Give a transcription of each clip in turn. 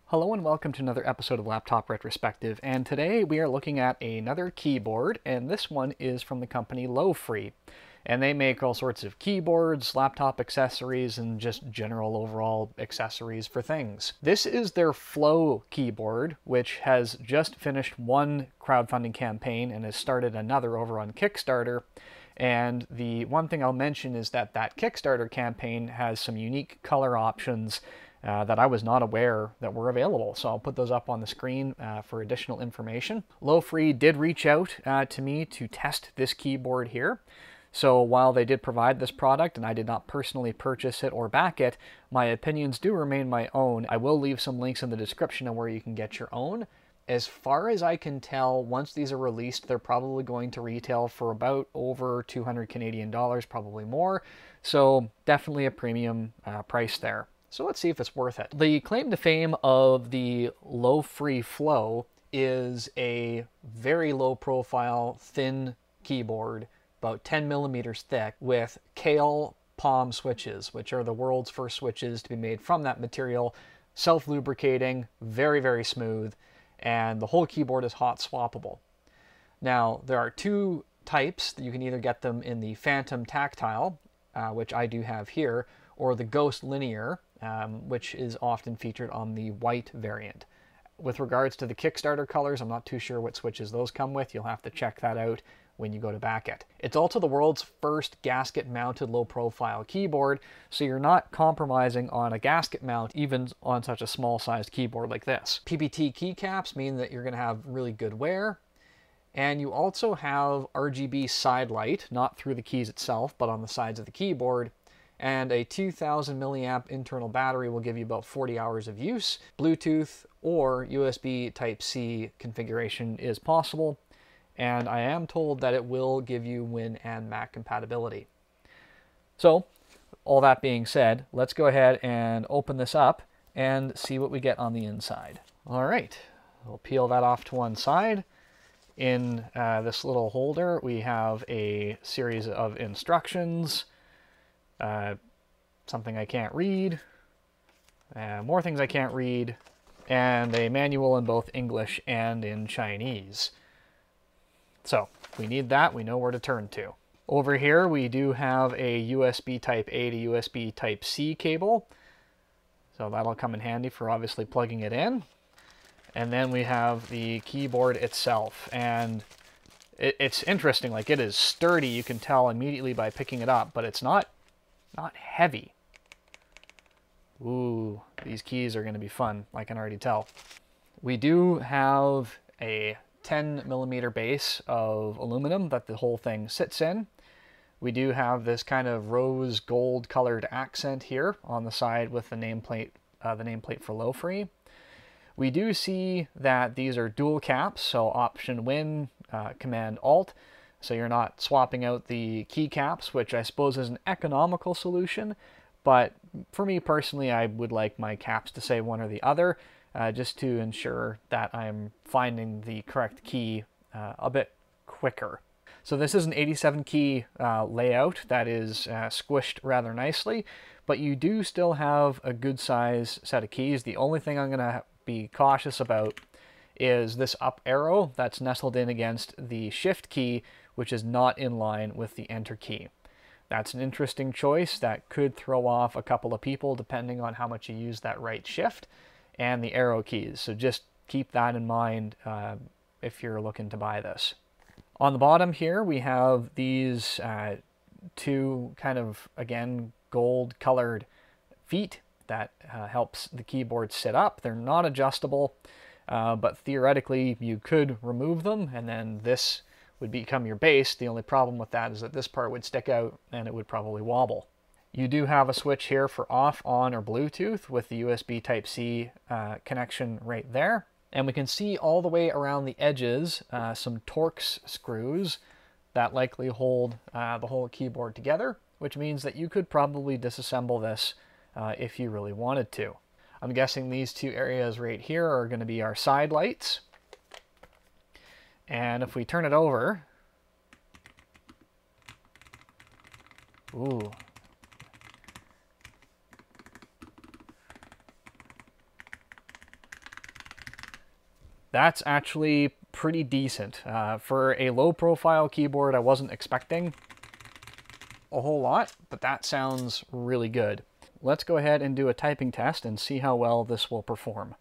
Hello and welcome to another episode of Laptop Retrospective, and today we are looking at another keyboard, and this one is from the company LoFree. And they make all sorts of keyboards, laptop accessories, and just general overall accessories for things. This is their Flow keyboard, which has just finished one crowdfunding campaign and has started another over on Kickstarter. And the one thing I'll mention is that that Kickstarter campaign has some unique color options that I was not aware that were available. So I'll put those up on the screen for additional information. LoFree did reach out to me to test this keyboard here. So while they did provide this product and I did not personally purchase it or back it, my opinions do remain my own. I will leave some links in the description of where you can get your own. As far as I can tell, once these are released, they're probably going to retail for about over 200 Canadian dollars, probably more. So definitely a premium price there. So let's see if it's worth it. The claim to fame of the LoFree Flow is a very low profile, thin keyboard, about 10 millimeters thick, with Kailh palm switches, which are the world's first switches to be made from that material, self-lubricating, very, very smooth, and the whole keyboard is hot swappable. Now, there are two types. You can either get them in the Phantom Tactile, which I do have here, or the Ghost Linear, which is often featured on the white variant. With regards to the Kickstarter colors, I'm not too sure what switches those come with. You'll have to check that out when you go to back it. It's also the world's first gasket-mounted low-profile keyboard, so you're not compromising on a gasket mount, even on such a small-sized keyboard like this. PBT keycaps mean that you're going to have really good wear, and you also have RGB side light, not through the keys itself, but on the sides of the keyboard, and a 2000 milliamp internal battery will give you about 40 hours of use. Bluetooth or USB Type-C configuration is possible, and I am told that it will give you Win and Mac compatibility. So, all that being said, let's go ahead and open this up and see what we get on the inside. All right, we'll peel that off to one side. In this little holder, we have a series of instructions, something I can't read, more things I can't read, and a manual in both English and in Chinese. So, if we need that, we know where to turn to. Over here, we do have a USB Type-A to USB Type-C cable. So that'll come in handy for obviously plugging it in. And then we have the keyboard itself. And it's interesting, like it is sturdy, you can tell immediately by picking it up, but it's not heavy. Ooh, these keys are going to be fun, I can already tell. We do have a 10 millimeter base of aluminum that the whole thing sits in. We do have this kind of rose gold colored accent here on the side with the nameplate for LoFree. We do see that these are dual caps, so Option Win, Command Alt, so you're not swapping out the keycaps, which I suppose is an economical solution, but for me personally, I would like my caps to say one or the other, just to ensure that I'm finding the correct key a bit quicker. So this is an 87 key layout that is squished rather nicely, but you do still have a good size set of keys. The only thing I'm going to be cautious about is this up arrow that's nestled in against the Shift key, which is not in line with the Enter key. That's an interesting choice that could throw off a couple of people depending on how much you use that right shift and the arrow keys. So just keep that in mind if you're looking to buy this. On the bottom here, we have these two kind of, again, gold colored feet that helps the keyboard sit up. They're not adjustable, but theoretically you could remove them and then this would become your base. The only problem with that is that this part would stick out and it would probably wobble. You do have a switch here for off, on, or Bluetooth with the USB Type-C connection right there. And we can see all the way around the edges some Torx screws that likely hold the whole keyboard together, which means that you could probably disassemble this if you really wanted to. I'm guessing these two areas right here are going to be our side lights. And if we turn it over, ooh, That's actually pretty decent. For a low-profile keyboard, I wasn't expecting a whole lot, but that sounds really good. Let's go ahead and do a typing test and see how well this will perform.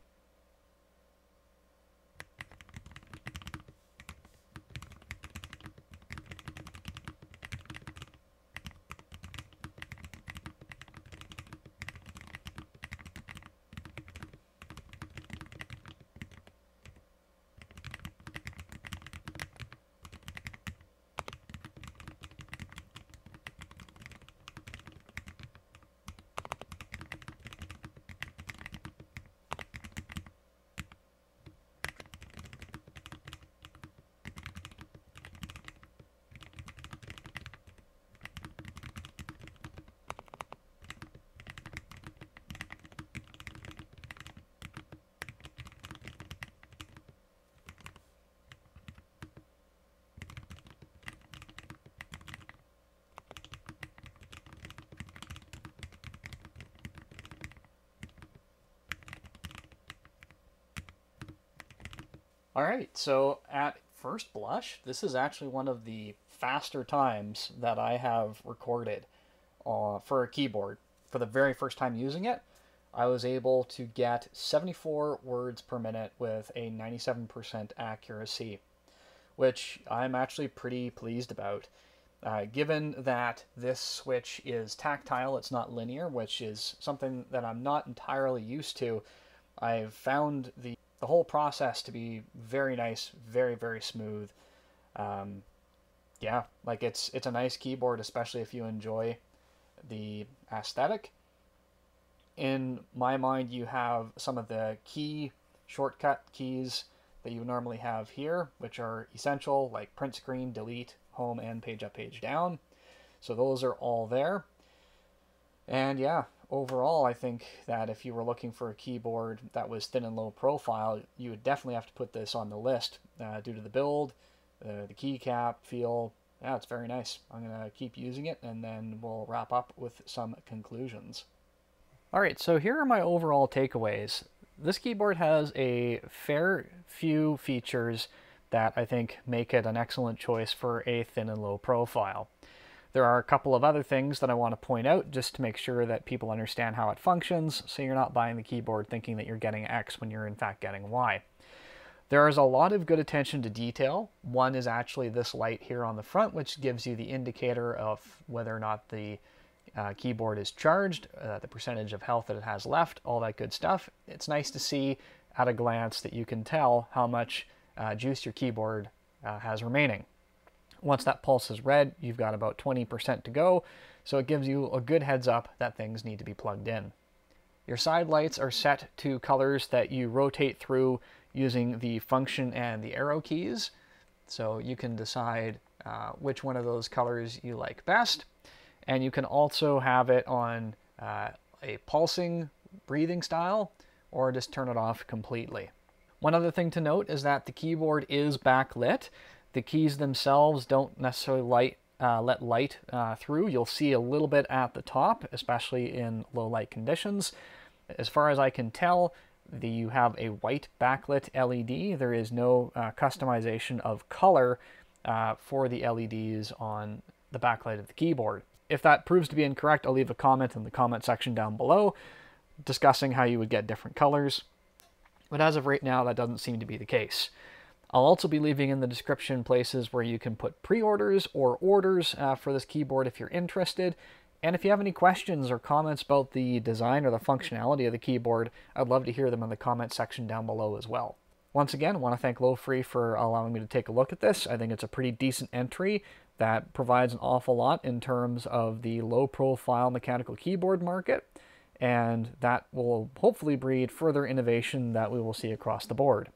All right, so at first blush, this is actually one of the faster times that I have recorded for a keyboard. For the very first time using it, I was able to get 74 words per minute with a 97% accuracy, which I'm actually pretty pleased about. Given that this switch is tactile, it's not linear, which is something that I'm not entirely used to, I've found the whole process to be very nice, very, very smooth. Yeah, like it's a nice keyboard, especially if you enjoy the aesthetic. In my mind, you have some of the key shortcut keys that you normally have here, which are essential, like print screen, delete, home, and page up, page down. So those are all there. And yeah, overall, I think that if you were looking for a keyboard that was thin and low profile, you would definitely have to put this on the list due to the build, the keycap feel. Yeah, it's very nice. I'm going to keep using it, and then we'll wrap up with some conclusions. All right, so here are my overall takeaways. This keyboard has a fair few features that I think make it an excellent choice for a thin and low profile. There are a couple of other things that I want to point out just to make sure that people understand how it functions, so you're not buying the keyboard thinking that you're getting X when you're in fact getting Y. There is a lot of good attention to detail. One is actually this light here on the front, which gives you the indicator of whether or not the keyboard is charged, the percentage of health that it has left, all that good stuff. It's nice to see at a glance that you can tell how much juice your keyboard has remaining. Once that pulse is red, you've got about 20% to go, so it gives you a good heads up that things need to be plugged in. Your side lights are set to colors that you rotate through using the function and the arrow keys, so you can decide which one of those colors you like best. And you can also have it on a pulsing breathing style, or just turn it off completely. One other thing to note is that the keyboard is backlit. The keys themselves don't necessarily let light through. You'll see a little bit at the top, especially in low light conditions. As far as I can tell, you have a white backlit LED. There is no customization of color for the LEDs on the backlight of the keyboard. If that proves to be incorrect, I'll leave a comment in the comment section down below discussing how you would get different colors. But as of right now, that doesn't seem to be the case. I'll also be leaving in the description places where you can put pre-orders or orders for this keyboard if you're interested. And if you have any questions or comments about the design or the functionality of the keyboard, I'd love to hear them in the comment section down below as well. Once again, I want to thank LoFree for allowing me to take a look at this. I think it's a pretty decent entry that provides an awful lot in terms of the low-profile mechanical keyboard market, and that will hopefully breed further innovation that we will see across the board.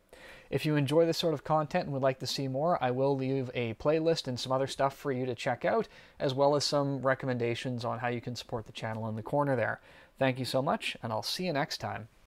If you enjoy this sort of content and would like to see more, I will leave a playlist and some other stuff for you to check out, as well as some recommendations on how you can support the channel in the corner there. Thank you so much, and I'll see you next time.